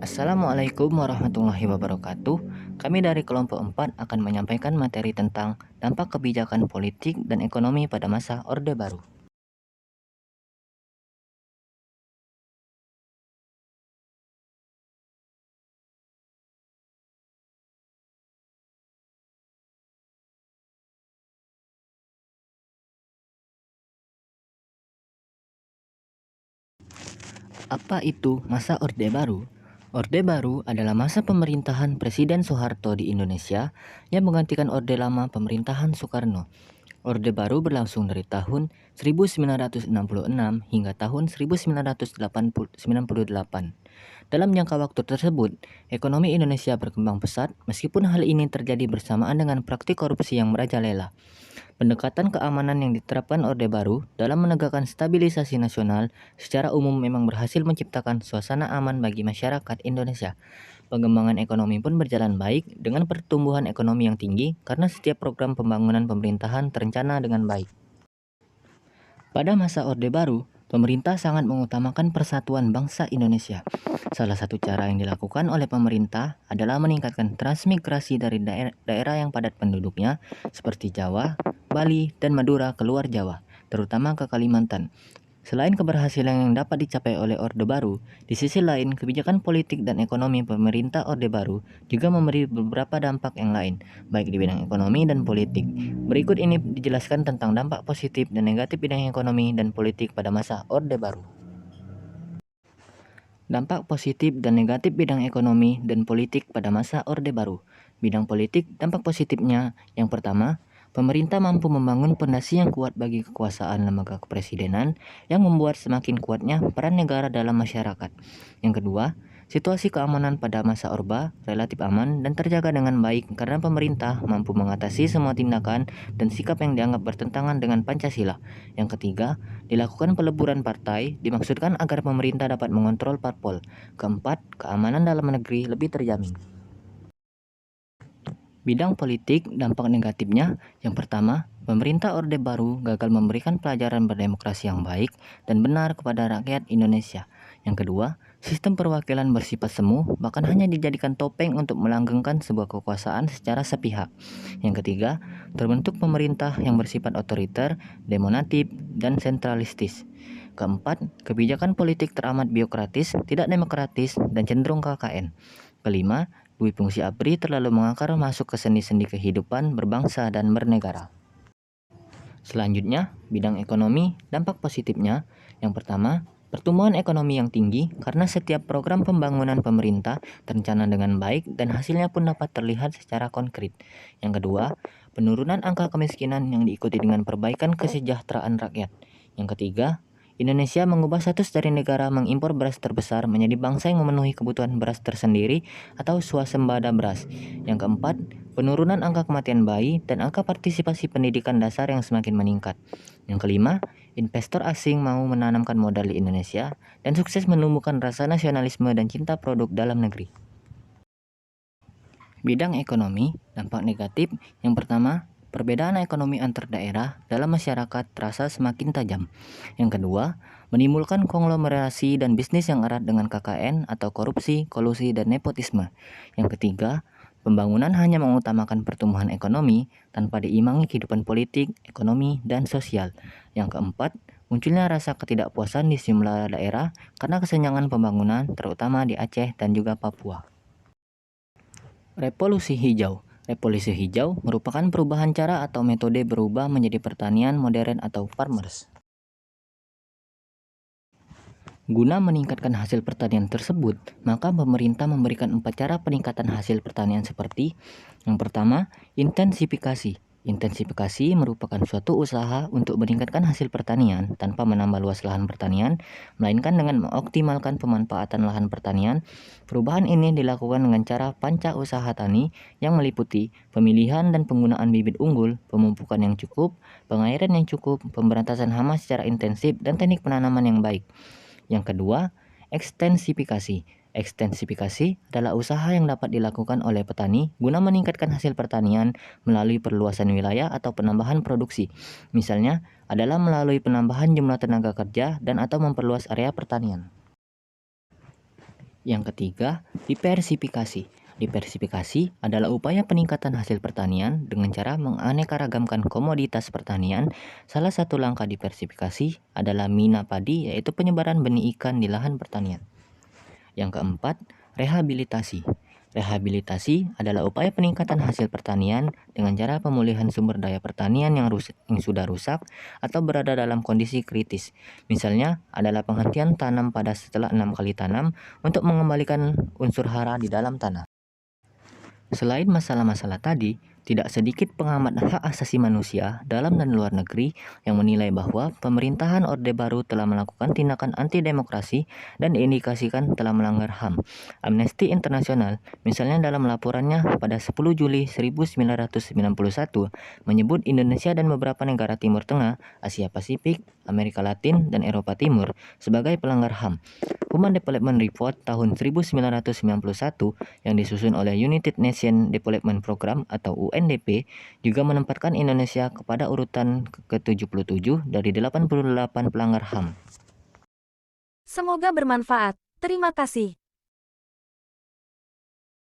Assalamualaikum warahmatullahi wabarakatuh. Kami dari kelompok 4 akan menyampaikan materi tentang dampak kebijakan politik dan ekonomi pada masa Orde Baru. Apa itu masa Orde Baru? Orde Baru adalah masa pemerintahan Presiden Soeharto di Indonesia yang menggantikan Orde Lama pemerintahan Soekarno. Orde Baru berlangsung dari tahun 1966 hingga tahun 1998. Dalam jangka waktu tersebut, ekonomi Indonesia berkembang pesat meskipun hal ini terjadi bersamaan dengan praktik korupsi yang merajalela. Pendekatan keamanan yang diterapkan Orde Baru dalam menegakkan stabilisasi nasional secara umum memang berhasil menciptakan suasana aman bagi masyarakat Indonesia. Pengembangan ekonomi pun berjalan baik dengan pertumbuhan ekonomi yang tinggi karena setiap program pembangunan pemerintahan terencana dengan baik. Pada masa Orde Baru, pemerintah sangat mengutamakan persatuan bangsa Indonesia. Salah satu cara yang dilakukan oleh pemerintah adalah meningkatkan transmigrasi dari daerah yang padat penduduknya seperti Jawa, Bali, dan Madura keluar Jawa, terutama ke Kalimantan. Selain keberhasilan yang dapat dicapai oleh Orde Baru, di sisi lain kebijakan politik dan ekonomi pemerintah Orde Baru juga memberi beberapa dampak yang lain, baik di bidang ekonomi dan politik. Berikut ini dijelaskan tentang dampak positif dan negatif bidang ekonomi dan politik pada masa Orde Baru. Dampak positif dan negatif bidang ekonomi dan politik pada masa Orde Baru. Bidang politik, dampak positifnya yang pertama, pemerintah mampu membangun pondasi yang kuat bagi kekuasaan lembaga kepresidenan yang membuat semakin kuatnya peran negara dalam masyarakat. Yang kedua, situasi keamanan pada masa Orba relatif aman dan terjaga dengan baik karena pemerintah mampu mengatasi semua tindakan dan sikap yang dianggap bertentangan dengan Pancasila. Yang ketiga, dilakukan peleburan partai dimaksudkan agar pemerintah dapat mengontrol parpol. Keempat, keamanan dalam negeri lebih terjamin. Bidang politik, dampak negatifnya, yang pertama, pemerintah Orde Baru gagal memberikan pelajaran berdemokrasi yang baik dan benar kepada rakyat Indonesia. Yang kedua, sistem perwakilan bersifat semu, bahkan hanya dijadikan topeng untuk melanggengkan sebuah kekuasaan secara sepihak. Yang ketiga, terbentuk pemerintah yang bersifat otoriter, demonatif, dan sentralistis. Keempat, kebijakan politik teramat biokratis, tidak demokratis, dan cenderung KKN. Kelima, Dwi Fungsi ABRI terlalu mengakar masuk ke sendi-sendi kehidupan berbangsa dan bernegara. Selanjutnya, bidang ekonomi, dampak positifnya. Yang pertama, pertumbuhan ekonomi yang tinggi karena setiap program pembangunan pemerintah terencana dengan baik dan hasilnya pun dapat terlihat secara konkret. Yang kedua, penurunan angka kemiskinan yang diikuti dengan perbaikan kesejahteraan rakyat. Yang ketiga, Indonesia mengubah status dari negara mengimpor beras terbesar menjadi bangsa yang memenuhi kebutuhan beras tersendiri atau swasembada beras. Yang keempat, penurunan angka kematian bayi dan angka partisipasi pendidikan dasar yang semakin meningkat. Yang kelima, investor asing mau menanamkan modal di Indonesia dan sukses menumbuhkan rasa nasionalisme dan cinta produk dalam negeri. Bidang ekonomi, dampak negatif, yang pertama, perbedaan ekonomi antar daerah dalam masyarakat terasa semakin tajam. Yang kedua, menimbulkan konglomerasi dan bisnis yang erat dengan KKN atau korupsi, kolusi, dan nepotisme. Yang ketiga, pembangunan hanya mengutamakan pertumbuhan ekonomi tanpa diimbangi kehidupan politik, ekonomi, dan sosial. Yang keempat, munculnya rasa ketidakpuasan di sejumlah daerah karena kesenjangan pembangunan terutama di Aceh dan juga Papua. Revolusi Hijau. Revolusi hijau merupakan perubahan cara atau metode berubah menjadi pertanian modern atau farmers. Guna meningkatkan hasil pertanian tersebut, maka pemerintah memberikan 4 cara peningkatan hasil pertanian seperti yang pertama, intensifikasi. Intensifikasi merupakan suatu usaha untuk meningkatkan hasil pertanian tanpa menambah luas lahan pertanian, melainkan dengan mengoptimalkan pemanfaatan lahan pertanian. Perubahan ini dilakukan dengan cara panca usaha tani yang meliputi pemilihan dan penggunaan bibit unggul, pemupukan yang cukup, pengairan yang cukup, pemberantasan hama secara intensif, dan teknik penanaman yang baik. Yang kedua, ekstensifikasi. Ekstensifikasi adalah usaha yang dapat dilakukan oleh petani guna meningkatkan hasil pertanian melalui perluasan wilayah atau penambahan produksi. Misalnya adalah melalui penambahan jumlah tenaga kerja dan atau memperluas area pertanian. Yang ketiga, diversifikasi. Diversifikasi adalah upaya peningkatan hasil pertanian dengan cara menganeka-ragamkan komoditas pertanian. Salah satu langkah diversifikasi adalah mina padi, yaitu penyebaran benih ikan di lahan pertanian. Yang keempat, rehabilitasi. Rehabilitasi adalah upaya peningkatan hasil pertanian dengan cara pemulihan sumber daya pertanian yang sudah rusak atau berada dalam kondisi kritis. Misalnya adalah penghentian tanam pada setelah 6 kali tanam untuk mengembalikan unsur hara di dalam tanah. Selain masalah-masalah tadi, tidak sedikit pengamat hak asasi manusia dalam dan luar negeri yang menilai bahwa pemerintahan Orde Baru telah melakukan tindakan anti-demokrasi dan diindikasikan telah melanggar HAM. Amnesty International, misalnya dalam laporannya pada 10 Juli 1991, menyebut Indonesia dan beberapa negara Timur Tengah, Asia Pasifik, Amerika Latin, dan Eropa Timur sebagai pelanggar HAM. Human Development Report tahun 1991 yang disusun oleh United Nations Development Program atau UNDP juga menempatkan Indonesia kepada urutan ke-77 dari 88 pelanggar HAM. Semoga bermanfaat. Terima kasih.